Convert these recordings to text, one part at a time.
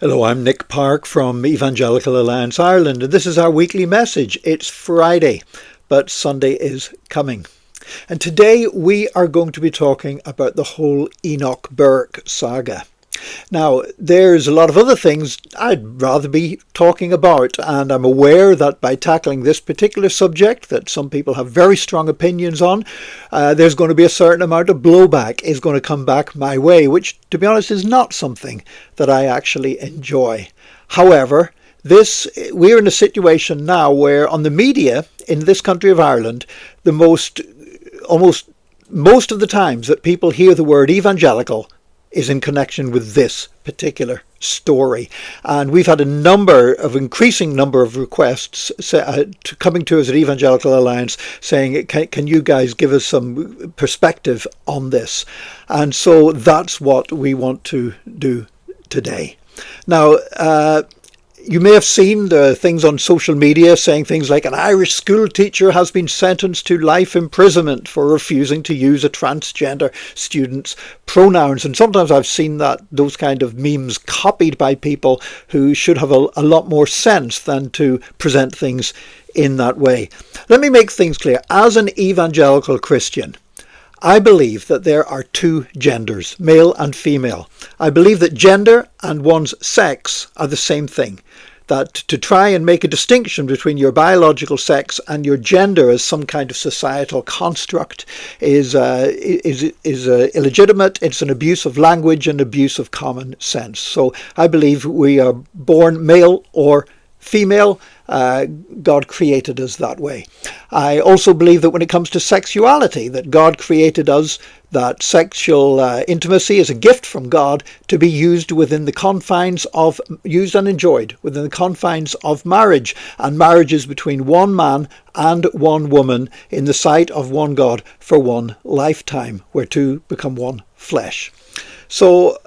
Hello, I'm Nick Park from Evangelical Alliance Ireland, and this is our weekly message. It's Friday, but Sunday is coming. And today we are going to be talking about the whole Enoch Burke saga. Now, there's a lot of other things I'd rather be talking about, and I'm aware that by tackling this particular subject that some people have very strong opinions on, there's going to be a certain amount of blowback is going to come back my way, which, to be honest, is not something that I actually enjoy. However, we're in a situation now where on the media in this country of Ireland, most of the times that people hear the word evangelical is in connection with this particular story. And we've had increasing number of requests coming to us at Evangelical Alliance saying, can you guys give us some perspective on this? And so that's what we want to do today. Now, you may have seen the things on social media saying things like an Irish school teacher has been sentenced to life imprisonment for refusing to use a transgender student's pronouns. And sometimes I've seen those kind of memes copied by people who should have a lot more sense than to present things in that way. Let me make things clear. As an evangelical Christian, I believe that there are two genders, male and female. I believe that gender and one's sex are the same thing. That to try and make a distinction between your biological sex and your gender as some kind of societal construct is illegitimate. It's an abuse of language and abuse of common sense. So I believe we are born male or female. God created us that way. I also believe that when it comes to sexuality, that God created us, that sexual intimacy is a gift from God to be used and enjoyed within the confines of marriage. And marriage is between one man and one woman in the sight of one God for one lifetime, where two become one flesh. So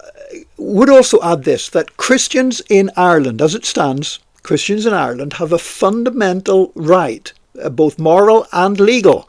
would also add this, that Christians in Ireland, as it stands, Christians in Ireland have a fundamental right, both moral and legal,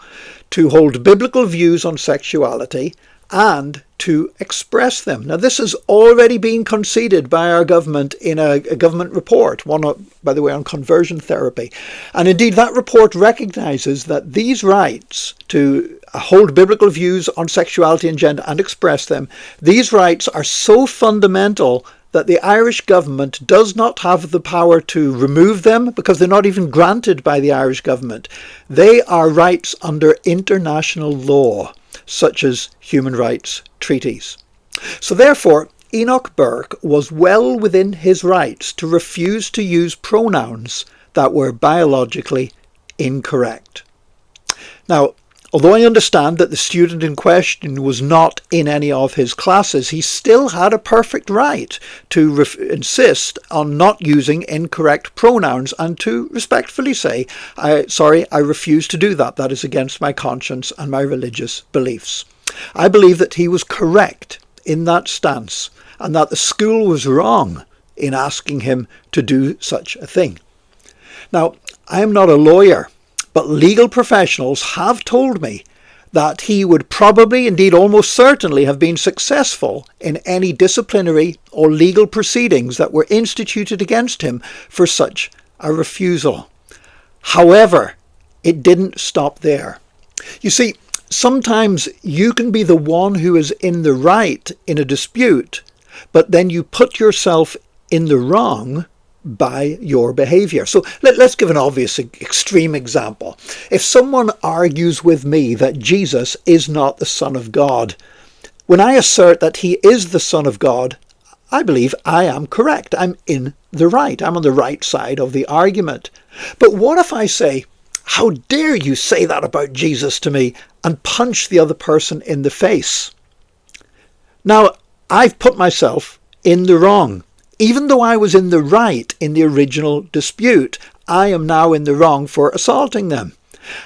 to hold biblical views on sexuality and to express them. Now, this has already been conceded by our government in a government report, one, by the way, on conversion therapy. And indeed, that report recognises that these rights to hold biblical views on sexuality and gender and express them, these rights are so fundamental that the Irish government does not have the power to remove them because they're not even granted by the Irish government. They are rights under international law, such as human rights treaties. So therefore, Enoch Burke was well within his rights to refuse to use pronouns that were biologically incorrect. Now, although I understand that the student in question was not in any of his classes, he still had a perfect right to insist on not using incorrect pronouns and to respectfully say, I refuse to do that. That is against my conscience and my religious beliefs. I believe that he was correct in that stance and that the school was wrong in asking him to do such a thing. Now, I am not a lawyer, but legal professionals have told me that he would probably, indeed almost certainly, have been successful in any disciplinary or legal proceedings that were instituted against him for such a refusal. However, it didn't stop there. You see, sometimes you can be the one who is in the right in a dispute, but then you put yourself in the wrong by your behavior. So let's give an obvious extreme example. If someone argues with me that Jesus is not the Son of God, when I assert that he is the Son of God, I believe I am correct. I'm in the right. I'm on the right side of the argument. But what if I say, how dare you say that about Jesus to me, and punch the other person in the face? Now, I've put myself in the wrong. Even though I was in the right in the original dispute, I am now in the wrong for assaulting them.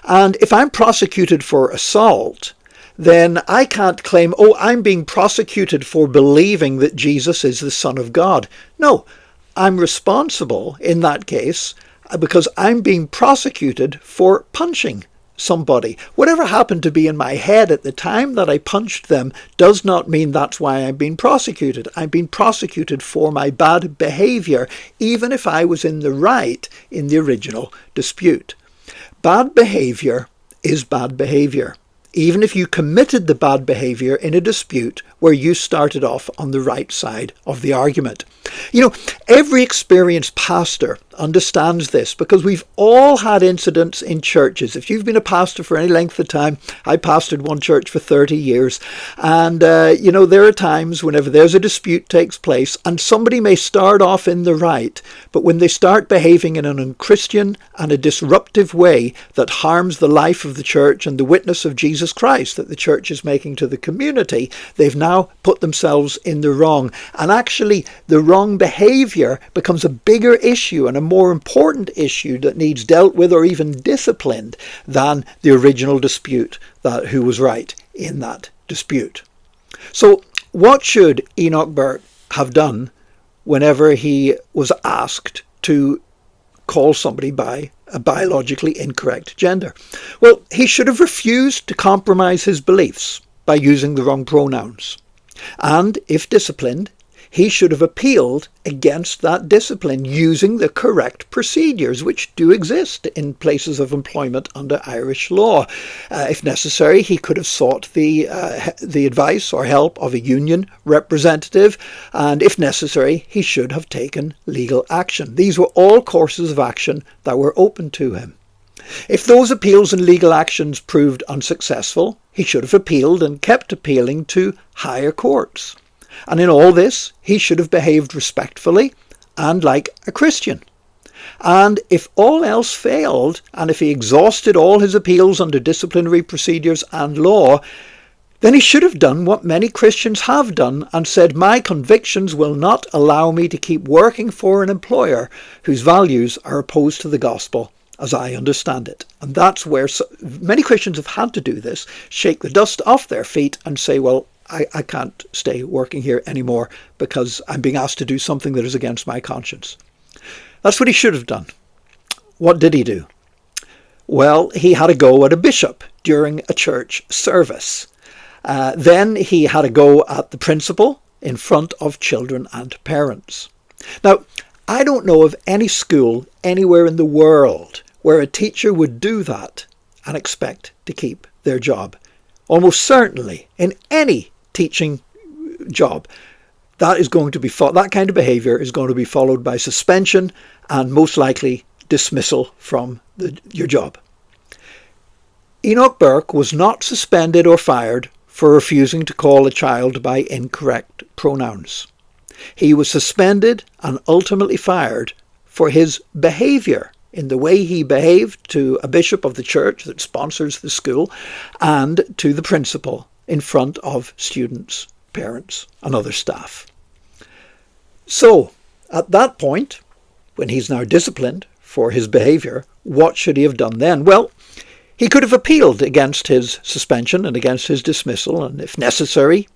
And if I'm prosecuted for assault, then I can't claim, I'm being prosecuted for believing that Jesus is the Son of God. No, I'm responsible in that case because I'm being prosecuted for punching somebody. Whatever happened to be in my head at the time that I punched them does not mean that's why I'm being prosecuted. I'm being prosecuted for my bad behaviour, even if I was in the right in the original dispute. Bad behaviour is bad behaviour, even if you committed the bad behaviour in a dispute where you started off on the right side of the argument. You know, every experienced pastor understands this, because we've all had incidents in churches. If you've been a pastor for any length of time, I pastored one church for 30 years, and you know, there are times whenever there's a dispute takes place and somebody may start off in the right, but when they start behaving in an unchristian and a disruptive way that harms the life of the church and the witness of Jesus Christ that the church is making to the community, they've now put themselves in the wrong. And actually, the wrong behaviour becomes a bigger issue and a more important issue that needs dealt with or even disciplined than the original dispute, that who was right in that dispute. So what should Enoch Burke have done whenever he was asked to call somebody by a biologically incorrect gender? Well, he should have refused to compromise his beliefs by using the wrong pronouns. And if disciplined, he should have appealed against that discipline using the correct procedures which do exist in places of employment under Irish law. If necessary, he could have sought the advice or help of a union representative, and if necessary, he should have taken legal action. These were all courses of action that were open to him. If those appeals and legal actions proved unsuccessful, he should have appealed and kept appealing to higher courts. And in all this, he should have behaved respectfully and like a Christian. And if all else failed, and if he exhausted all his appeals under disciplinary procedures and law, then he should have done what many Christians have done and said, my convictions will not allow me to keep working for an employer whose values are opposed to the gospel as I understand it. And that's where many Christians have had to do this, shake the dust off their feet and say, well, I can't stay working here anymore because I'm being asked to do something that is against my conscience. That's what he should have done. What did he do? Well, he had a go at a bishop during a church service. Then he had a go at the principal in front of children and parents. Now, I don't know of any school anywhere in the world where a teacher would do that and expect to keep their job. Almost certainly in any teaching job, that kind of behaviour is going to be followed by suspension and most likely dismissal from your job. Enoch Burke was not suspended or fired for refusing to call a child by incorrect pronouns. He was suspended and ultimately fired for his behaviour in the way he behaved to a bishop of the church that sponsors the school and to the principal in front of students, parents and other staff. So at that point, when he's now disciplined for his behaviour, what should he have done then? Well, he could have appealed against his suspension and against his dismissal, and if necessary,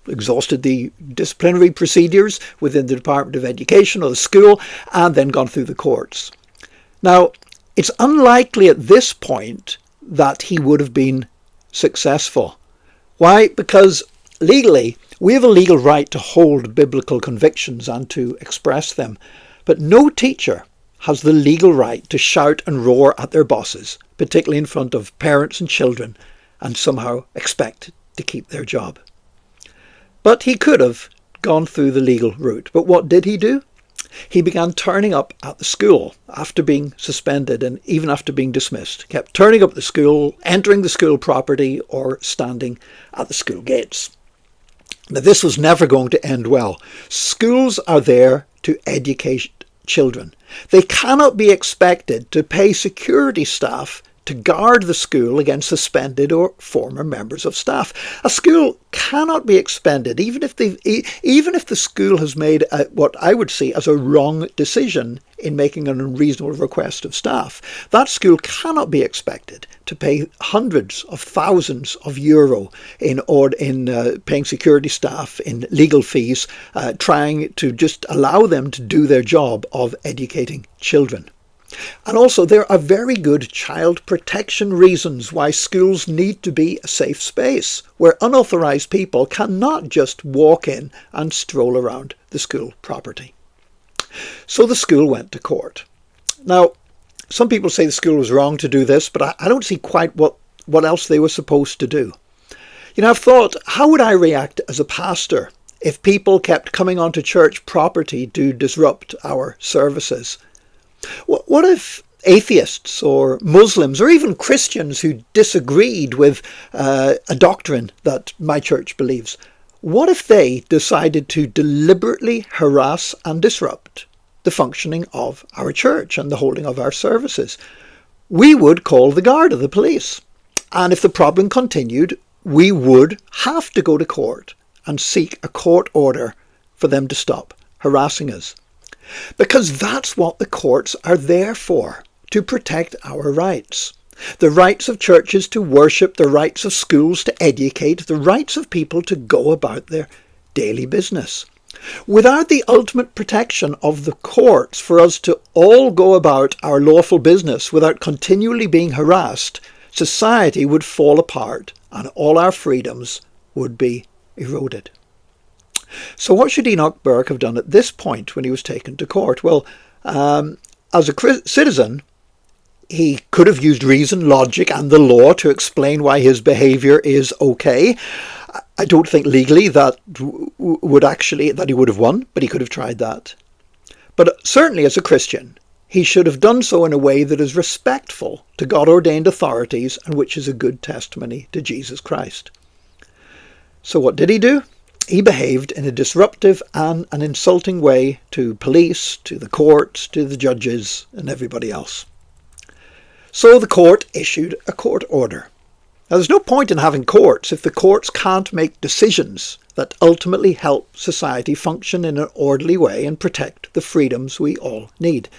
exhausted the disciplinary procedures within the Department of Education or the school, and then gone through the courts. Now, it's unlikely at this point that he would have been successful. Why? Because legally, we have a legal right to hold biblical convictions and to express them, but no teacher has the legal right to shout and roar at their bosses, particularly in front of parents and children, and somehow expect to keep their job. But he could have gone through the legal route. But what did he do? He began turning up at the school after being suspended and even after being dismissed. Kept turning up at the school, entering the school property or standing at the school gates. Now, this was never going to end well. Schools are there to educate children. They cannot be expected to pay security staff to guard the school against suspended or former members of staff. A school cannot be expended, even if the school has made what I would see as a wrong decision in making an unreasonable request of staff. That school cannot be expected to pay hundreds of thousands of euro in paying security staff in legal fees, trying to just allow them to do their job of educating children. And also there are very good child protection reasons why schools need to be a safe space where unauthorised people cannot just walk in and stroll around the school property. So the school went to court. Now, some people say the school was wrong to do this, but I don't see quite what else they were supposed to do. You know, I've thought, how would I react as a pastor if people kept coming onto church property to disrupt our services? What if atheists or Muslims or even Christians who disagreed with a doctrine that my church believes, what if they decided to deliberately harass and disrupt the functioning of our church and the holding of our services? We would call the guard of the police. And if the problem continued, we would have to go to court and seek a court order for them to stop harassing us. Because that's what the courts are there for, to protect our rights. The rights of churches to worship, the rights of schools to educate, the rights of people to go about their daily business. Without the ultimate protection of the courts for us to all go about our lawful business without continually being harassed, society would fall apart and all our freedoms would be eroded. So what should Enoch Burke have done at this point when he was taken to court? Well, as a citizen, he could have used reason, logic and the law to explain why his behaviour is okay. I don't think legally that he would have won, but he could have tried that. But certainly as a Christian, he should have done so in a way that is respectful to God-ordained authorities and which is a good testimony to Jesus Christ. So what did he do? He behaved in a disruptive and an insulting way to police, to the courts, to the judges and everybody else. So the court issued a court order. Now there's no point in having courts if the courts can't make decisions that ultimately help society function in an orderly way and protect the freedoms we all need.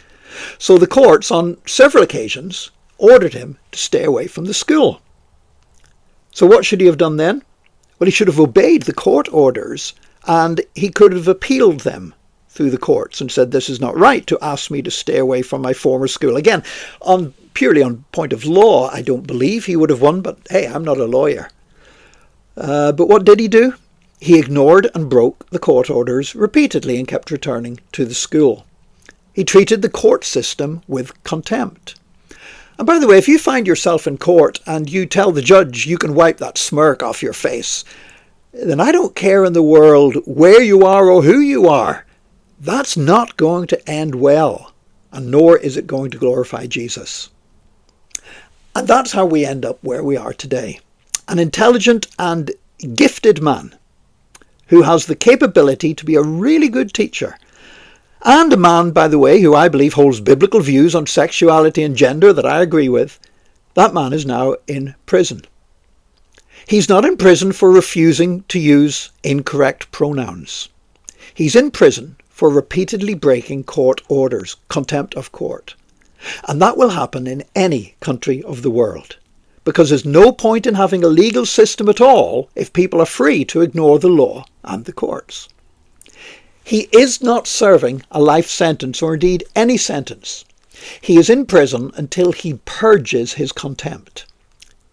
So the courts on several occasions ordered him to stay away from the school. So what should he have done then? Well, he should have obeyed the court orders and he could have appealed them through the courts and said, this is not right to ask me to stay away from my former school. Again, purely on point of law, I don't believe he would have won, but hey, I'm not a lawyer. But what did he do? He ignored and broke the court orders repeatedly and kept returning to the school. He treated the court system with contempt. And by the way, if you find yourself in court and you tell the judge you can wipe that smirk off your face, then I don't care in the world where you are or who you are. That's not going to end well, and nor is it going to glorify Jesus. And that's how we end up where we are today. An intelligent and gifted man who has the capability to be a really good teacher. And a man, by the way, who I believe holds biblical views on sexuality and gender that I agree with. That man is now in prison. He's not in prison for refusing to use incorrect pronouns. He's in prison for repeatedly breaking court orders, contempt of court. And that will happen in any country of the world, because there's no point in having a legal system at all if people are free to ignore the law and the courts. He is not serving a life sentence or indeed any sentence. He is in prison until he purges his contempt.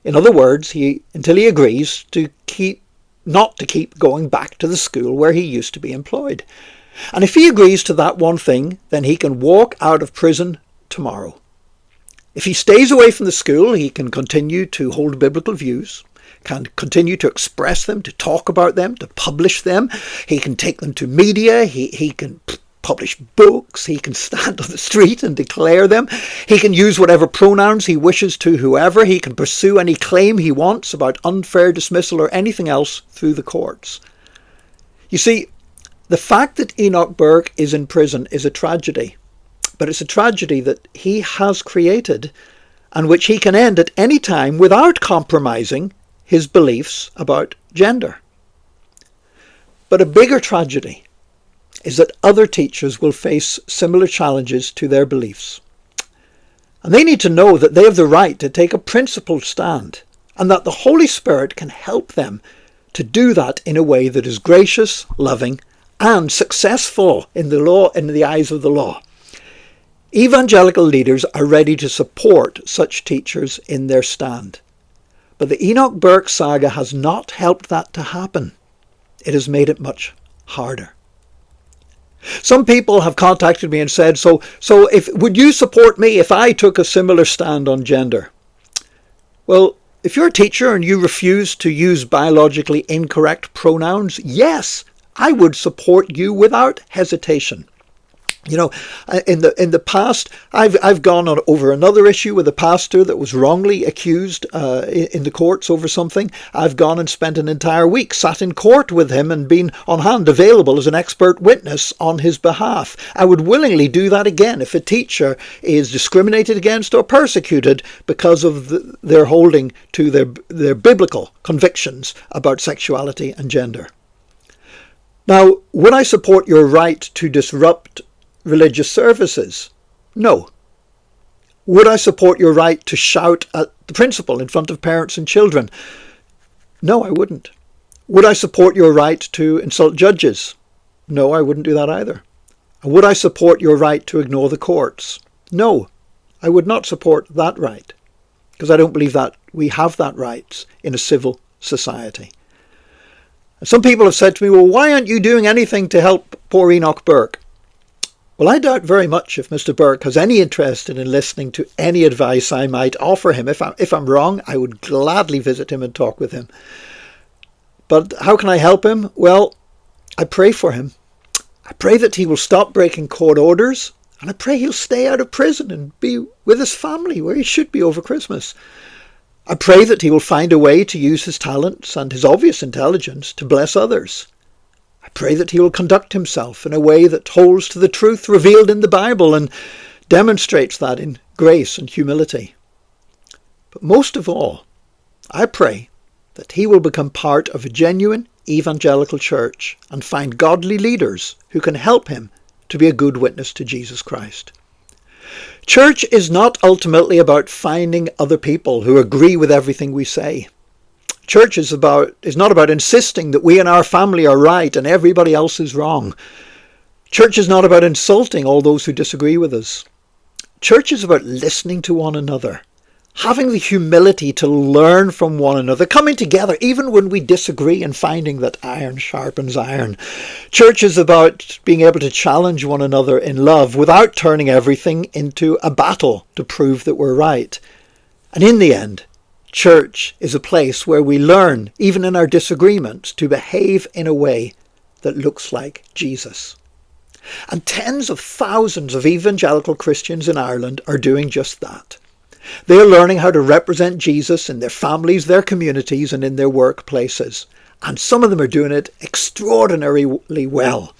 In other words, until he agrees not to keep going back to the school where he used to be employed. And if he agrees to that one thing, then he can walk out of prison tomorrow. If he stays away from the school, he can continue to hold biblical views, can continue to express them, to talk about them, to publish them. He can take them to media. He can publish books. He can stand on the street and declare them. He can use whatever pronouns he wishes to whoever. He can pursue any claim he wants about unfair dismissal or anything else through the courts. You see, the fact that Enoch Burke is in prison is a tragedy, but it's a tragedy that he has created and which he can end at any time without compromising his beliefs about gender. But a bigger tragedy is that other teachers will face similar challenges to their beliefs. And they need to know that they have the right to take a principled stand and that the Holy Spirit can help them to do that in a way that is gracious, loving, and successful in the eyes of the law. Evangelical leaders are ready to support such teachers in their stand. But the Enoch Burke saga has not helped that to happen. It has made it much harder. Some people have contacted me and said, so would you support me if I took a similar stand on gender? Well, if you're a teacher and you refuse to use biologically incorrect pronouns, yes, I would support you without hesitation. You know, in the past, I've gone on over another issue with a pastor that was wrongly accused in the courts over something. I've gone and spent an entire week, sat in court with him and been on hand available as an expert witness on his behalf. I would willingly do that again if a teacher is discriminated against or persecuted because of their holding to their biblical convictions about sexuality and gender. Now, would I support your right to disrupt religious services? No. Would I support your right to shout at the principal in front of parents and children? No, I wouldn't. Would I support your right to insult judges? No, I wouldn't do that either. Would I support your right to ignore the courts? No, I would not support that right, because I don't believe that we have that right in a civil society. Some people have said to me, well, why aren't you doing anything to help poor Enoch Burke? Well, I doubt very much if Mr. Burke has any interest in listening to any advice I might offer him. If I'm wrong, I would gladly visit him and talk with him. But how can I help him? Well, I pray for him. I pray that he will stop breaking court orders, and I pray he'll stay out of prison and be with his family where he should be over Christmas. I pray that he will find a way to use his talents and his obvious intelligence to bless others. I pray that he will conduct himself in a way that holds to the truth revealed in the Bible and demonstrates that in grace and humility. But most of all, I pray that he will become part of a genuine evangelical church and find godly leaders who can help him to be a good witness to Jesus Christ. Church is not ultimately about finding other people who agree with everything we say. Church is not about insisting that we and our family are right and everybody else is wrong. Church is not about insulting all those who disagree with us. Church is about listening to one another, having the humility to learn from one another, coming together even when we disagree and finding that iron sharpens iron. Church is about being able to challenge one another in love without turning everything into a battle to prove that we're right. And in the end, church is a place where we learn, even in our disagreements, to behave in a way that looks like Jesus. And tens of thousands of evangelical Christians in Ireland are doing just that. They are learning how to represent Jesus in their families, their communities, and in their workplaces. And some of them are doing it extraordinarily well.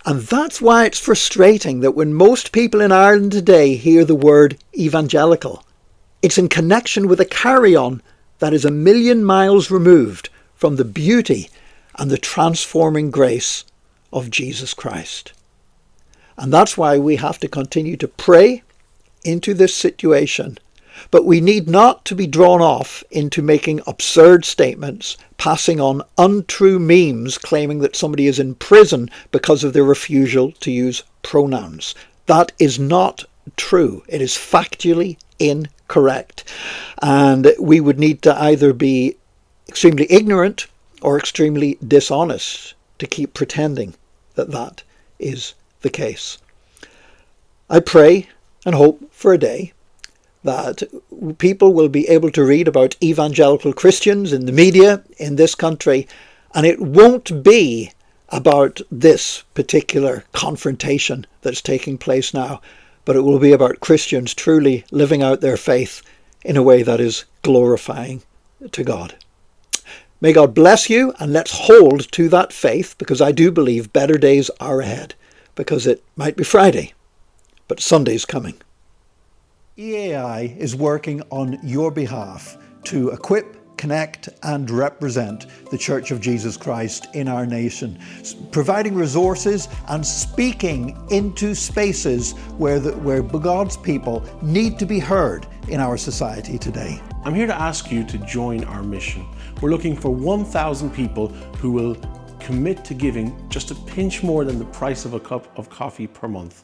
And that's why it's frustrating that when most people in Ireland today hear the word evangelical, it's in connection with a carry-on that is 1,000,000 miles removed from the beauty and the transforming grace of Jesus Christ. And that's why we have to continue to pray into this situation. But we need not to be drawn off into making absurd statements, passing on untrue memes claiming that somebody is in prison because of their refusal to use pronouns. That is not true. It is factually incorrect. And we would need to either be extremely ignorant or extremely dishonest to keep pretending that that is the case. I pray and hope for a day that people will be able to read about evangelical Christians in the media in this country, and it won't be about this particular confrontation that's taking place now, but it will be about Christians truly living out their faith in a way that is glorifying to God. May God bless you, and let's hold to that faith, because I do believe better days are ahead, because it might be Friday, but Sunday's coming. EAI is working on your behalf to equip, connect and represent the Church of Jesus Christ in our nation, providing resources and speaking into spaces where God's people need to be heard in our society today. I'm here to ask you to join our mission. We're looking for 1,000 people who will commit to giving just a pinch more than the price of a cup of coffee per month.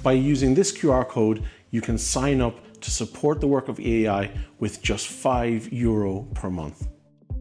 By using this QR code, you can sign up to support the work of EAI with just €5 per month.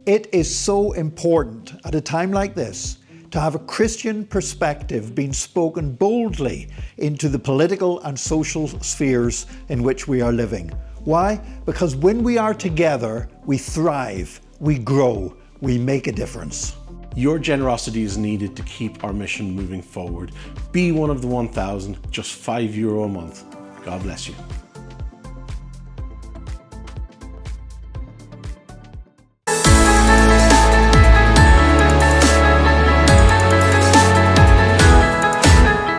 It is so important at a time like this to have a Christian perspective being spoken boldly into the political and social spheres in which we are living. Why? Because when we are together, we thrive, we grow, we make a difference. Your generosity is needed to keep our mission moving forward. Be one of the 1,000, just €5 a month. God bless you.